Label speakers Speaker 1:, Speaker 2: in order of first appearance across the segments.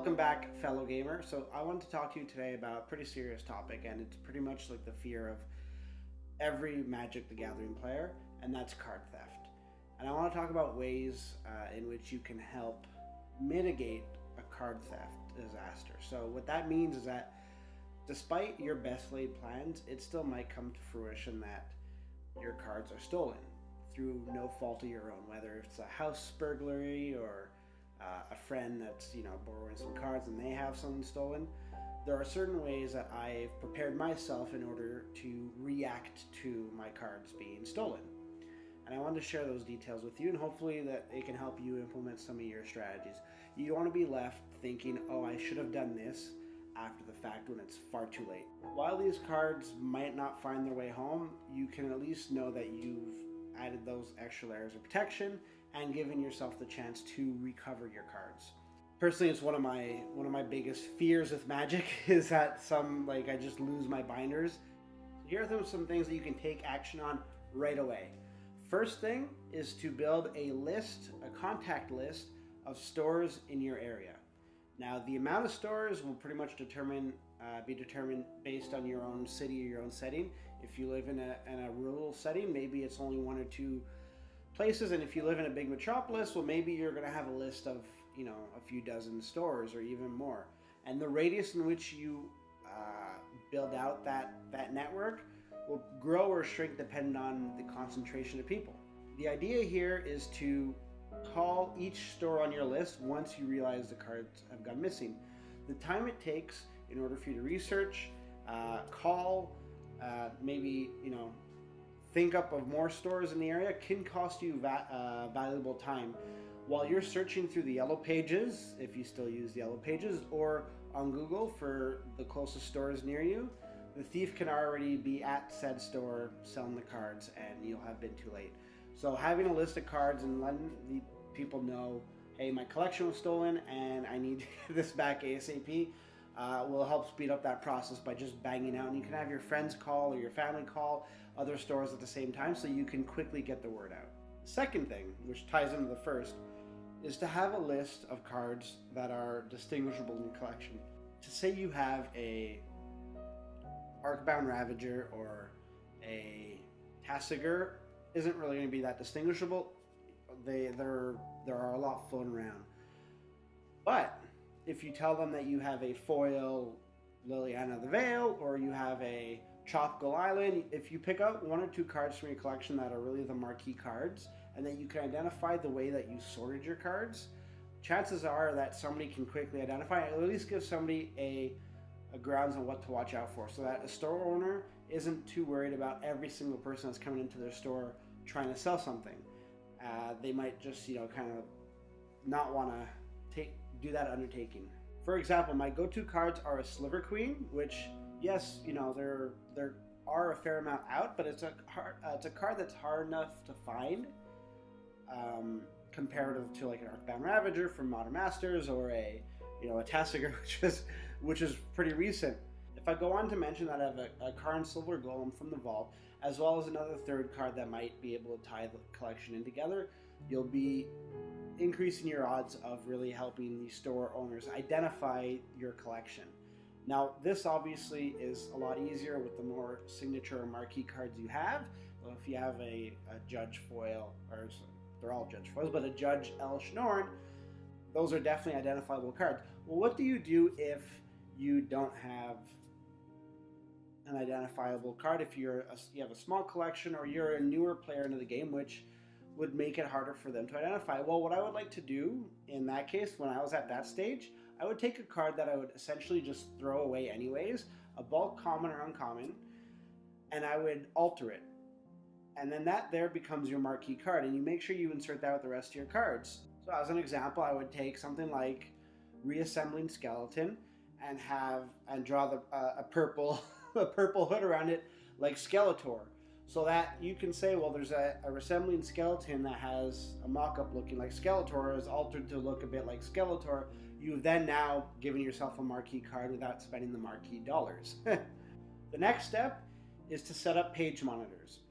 Speaker 1: Welcome back, fellow gamer. So I want to talk to you today about a pretty serious topic, and it's pretty much like the fear of every Magic the Gathering player, and that's card theft. And I want to talk about ways in which you can help mitigate a card theft disaster. So what that means is that despite your best laid plans, it still might come to fruition that your cards are stolen through no fault of your own, whether it's a house burglary or a friend that's borrowing some cards and they have something stolen. There are certain ways that I've prepared myself in order to react to my cards being stolen, and I want to share those details with you, and hopefully that it can help you implement some of your strategies. You don't want to be left thinking, oh, I should have done this after the fact when it's far too late. While these cards might not find their way home, you can at least know that you've added those extra layers of protection and given yourself the chance to recover your cards. Personally, it's one of my biggest fears with Magic is that I just lose my binders. Here are some things that you can take action on right away. First thing is to build a contact list of stores in your area. Now, the amount of stores will pretty much be determined based on your own city or your own setting. If you live in a rural setting, maybe it's only one or two places, and if you live in a big metropolis, well, maybe you're going to have a list of a few dozen stores or even more. And the radius in which you build out that network will grow or shrink depending on the concentration of people. The idea here is to call each store on your list once you realize the cards have gone missing. The time it takes in order for you to research, call, maybe think up of more stores in the area can cost you valuable time. While you're searching through the yellow pages, if you still use the yellow pages, or on Google for the closest stores near you, the thief can already be at said store selling the cards and you'll have been too late. So having a list of cards and letting the people know, hey, my collection was stolen and I need this back ASAP, will help speed up that process by just banging out. And you can have your friends call or your family call other stores at the same time so you can quickly get the word out. The second thing, which ties into the first, is to have a list of cards that are distinguishable in your collection. To say you have a Arcbound Ravager or a Tasigur isn't really going to be that distinguishable. There are a lot floating around. But if you tell them that you have a foil Liliana the Veil or you have a Tropical Island, if you pick out one or two cards from your collection that are really the marquee cards and that you can identify the way that you sorted your cards, chances are that somebody can quickly identify it, or at least give somebody a grounds on what to watch out for, so that a store owner isn't too worried about every single person that's coming into their store trying to sell something. They might just kind of not want to do that undertaking. For example, my go-to cards are a Sliver Queen, which yes, there are a fair amount out, but it's a card that's hard enough to find, comparative to like an Arcbound Ravager from Modern Masters or a Tasigur, which is pretty recent. If I go on to mention that I have a Karn Silver Golem from the vault, as well as another third card that might be able to tie the collection in together, you'll be increasing your odds of really helping the store owners identify your collection. Now, this obviously is a lot easier with the more signature or marquee cards you have. Well, if you have a Judge foil, or they're all Judge foils, but a Judge El Shnorn, those are definitely identifiable cards. Well, what do you do if you don't have an identifiable card? If you have a small collection or you're a newer player into the game, which would make it harder for them to identify. Well, what I would like to do in that case, when I was at that stage, I would take a card that I would essentially just throw away anyways, a bulk common or uncommon, and I would alter it. And then that there becomes your marquee card, and you make sure you insert that with the rest of your cards. So as an example, I would take something like Reassembling Skeleton and draw a purple hood around it like Skeletor, so that you can say, well, there's a Reassembling Skeleton that has a mock-up looking like Skeletor, is altered to look a bit like Skeletor. You've then now given yourself a marquee card without spending the marquee dollars. The next step is to set up page monitors.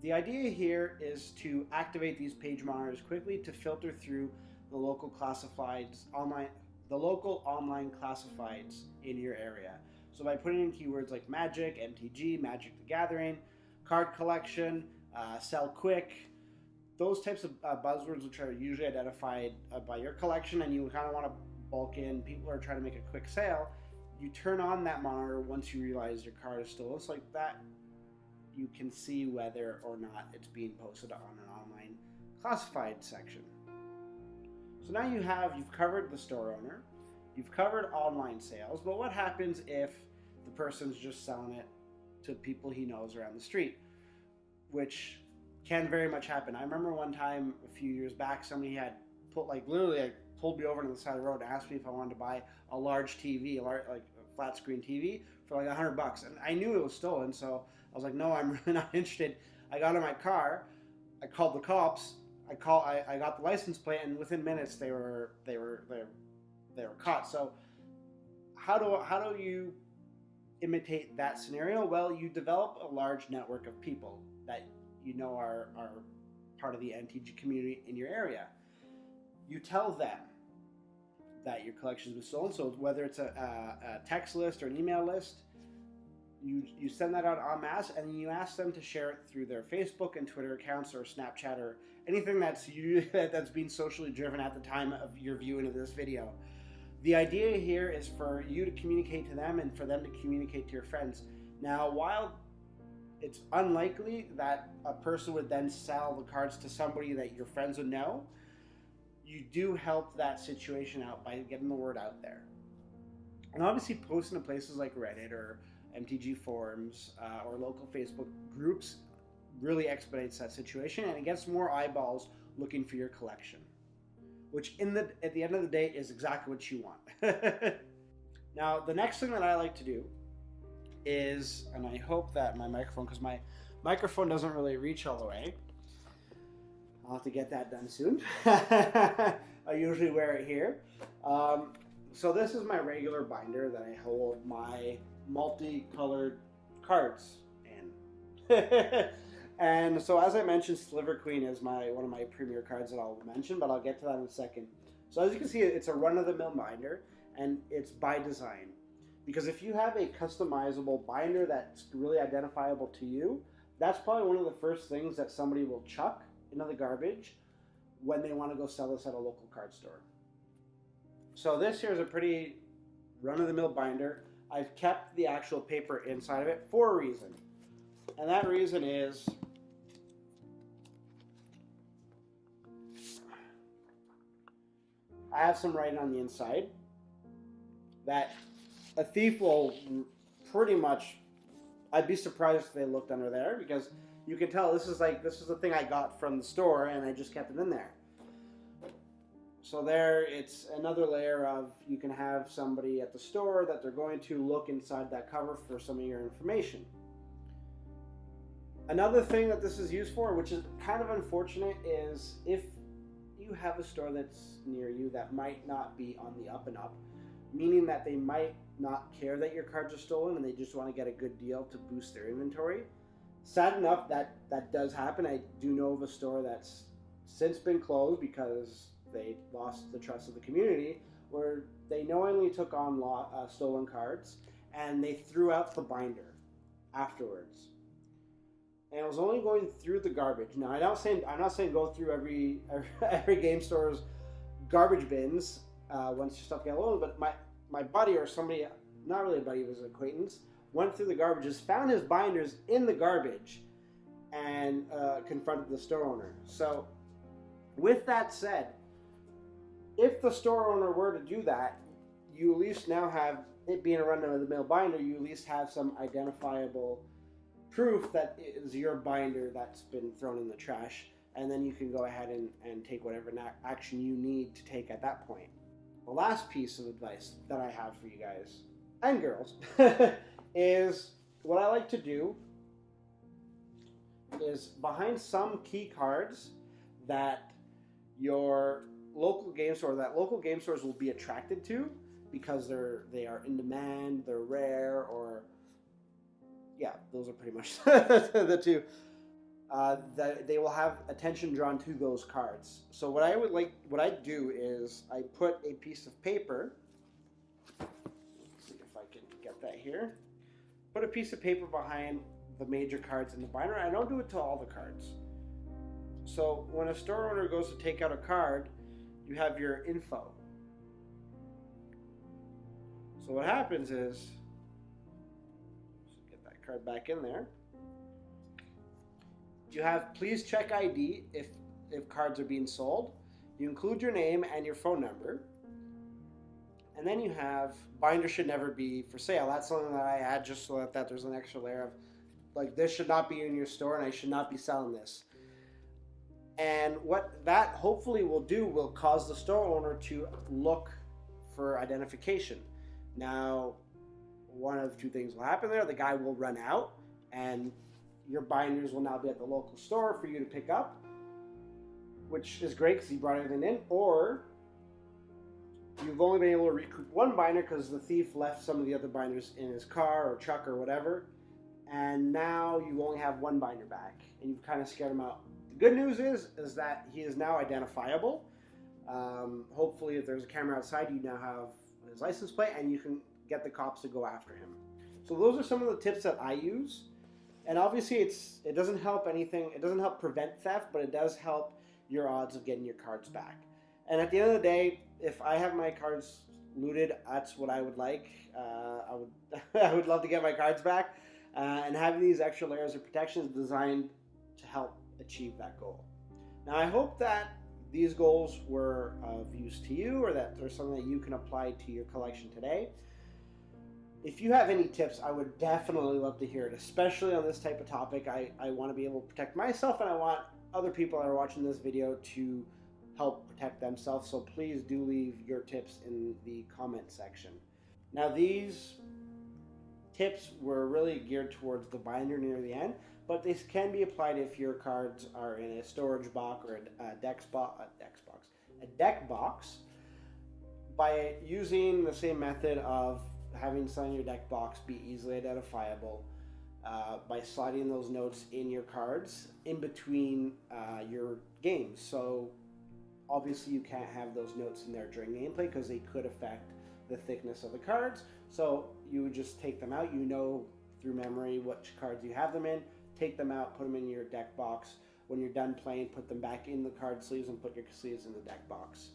Speaker 1: The idea here is to activate these page monitors quickly to filter through the local classifieds online the local online classifieds in your area. So by putting in keywords like Magic, MTG, Magic the Gathering, card collection, sell quick, those types of buzzwords which are usually identified by your collection, and you kind of want to bulk in, people are trying to make a quick sale, you turn on that monitor once you realize your card is stolen. So like that, you can see whether or not it's being posted on an online classified section. So now you've covered the store owner, you've covered online sales, but what happens if the person's just selling it to people he knows around the street, which can very much happen. I remember one time a few years back, somebody had pulled me over to the side of the road and asked me if I wanted to buy a large TV, like a flat screen TV for like $100, and I knew it was stolen, so I was like, no, I'm really not interested. I got in my car, I called the cops, I got the license plate, and within minutes they were caught. So how do you imitate that scenario? Well, you develop a large network of people that you know are part of the MTG community in your area. You tell them that your collection has been stolen. So whether it's a text list or an email list, you send that out en masse, and you ask them to share it through their Facebook and Twitter accounts or Snapchat or anything that's being socially driven at the time of your viewing of this video. The idea here is for you to communicate to them and for them to communicate to your friends. Now, while it's unlikely that a person would then sell the cards to somebody that your friends would know, you do help that situation out by getting the word out there. And obviously posting to places like Reddit or MTG forums or local Facebook groups really expedites that situation, and it gets more eyeballs looking for your collection, which at the end of the day is exactly what you want. Now, the next thing that I like to do is, and I hope that my microphone, because my microphone doesn't really reach all the way, I'll have to get that done soon. I usually wear it here. So this is my regular binder that I hold my multicolored cards in. And so as I mentioned, Sliver Queen is one of my premier cards that I'll mention, but I'll get to that in a second. So as you can see, it's a run-of-the-mill binder, and it's by design. Because if you have a customizable binder that's really identifiable to you, that's probably one of the first things that somebody will chuck into the garbage when they want to go sell this at a local card store. So this here is a pretty run-of-the-mill binder. I've kept the actual paper inside of it for a reason. And that reason is I have some writing on the inside that a thief will pretty much, I'd be surprised if they looked under there, because you can tell this is the thing I got from the store and I just kept it in there. So there, it's another layer of, you can have somebody at the store that they're going to look inside that cover for some of your information. Another thing that this is used for, which is kind of unfortunate, is if you have a store that's near you that might not be on the up and up, meaning that they might not care that your cards are stolen and they just want to get a good deal to boost their inventory. Sad enough, that does happen. I do know of a store that's since been closed because they lost the trust of the community, where they knowingly took on stolen cards and they threw out the binder afterwards. And it was only going through the garbage. Now, I'm not saying go through every game store's garbage bins once your stuff gets loaded, but my buddy, or somebody, not really a buddy, it was an acquaintance, went through the garbages, found his binders in the garbage, and confronted the store owner. So, with that said, if the store owner were to do that, you at least now have, it being a run-of-the-mill binder, you at least have some identifiable proof that it is your binder that's been thrown in the trash, and then you can go ahead and take whatever action you need to take at that point. The last piece of advice that I have for you guys, and girls, is what I like to do is behind some key cards that your local game store, that local game stores will be attracted to because they are in demand, they're rare, or yeah, those are pretty much the two. that they will have attention drawn to those cards. So what I do is I put a piece of paper. Let's see if I can get that here. Put a piece of paper behind the major cards in the binder. I don't do it to all the cards. So when a store owner goes to take out a card, you have your info. So what happens is, get that card back in there. You have please check ID if cards are being sold. You include your name and your phone number. And then you have binder should never be for sale. That's something that I add just so that there's an extra layer of like this should not be in your store and I should not be selling this. And what that hopefully will do will cause the store owner to look for identification. Now, one of two things will happen there. The guy will run out and your binders will now be at the local store for you to pick up, which is great because he brought everything in, or you've only been able to recoup one binder because the thief left some of the other binders in his car or truck or whatever, and now you only have one binder back, and you've kind of scared him out. The good news is that he is now identifiable. Hopefully, if there's a camera outside, you now have his license plate, and you can get the cops to go after him. So those are some of the tips that I use. And obviously, it doesn't help anything. It doesn't help prevent theft, but it does help your odds of getting your cards back. And at the end of the day, if I have my cards looted, that's what I would like. I would love to get my cards back. And having these extra layers of protection is designed to help achieve that goal. Now, I hope that these goals were of use to you, or that there's something that you can apply to your collection today. If you have any tips, I would definitely love to hear it, especially on this type of topic. I want to be able to protect myself, and I want other people that are watching this video to help protect themselves. So please do leave your tips in the comment section. Now, these tips were really geared towards the binder near the end, but this can be applied if your cards are in a storage box or a deck box by using the same method of having some in your deck box be easily identifiable by sliding those notes in your cards in between your games. So obviously you can't have those notes in there during gameplay because they could affect the thickness of the cards. So you would just take them out. You know through memory which cards you have them in. Take them out, put them in your deck box. When you're done playing, put them back in the card sleeves and put your sleeves in the deck box.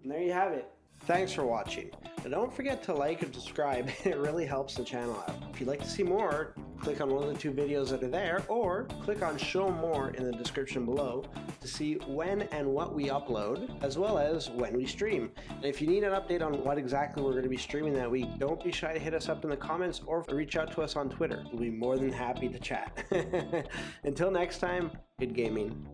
Speaker 1: And there you have it. Thanks for watching. And don't forget to like and subscribe. It really helps the channel out. If you'd like to see more, click on one of the two videos that are there, or click on show more in the description below to see when and what we upload, as well as when we stream. And if you need an update on what exactly we're going to be streaming that week, don't be shy to hit us up in the comments or reach out to us on Twitter. We'll be more than happy to chat. Until next time, good gaming.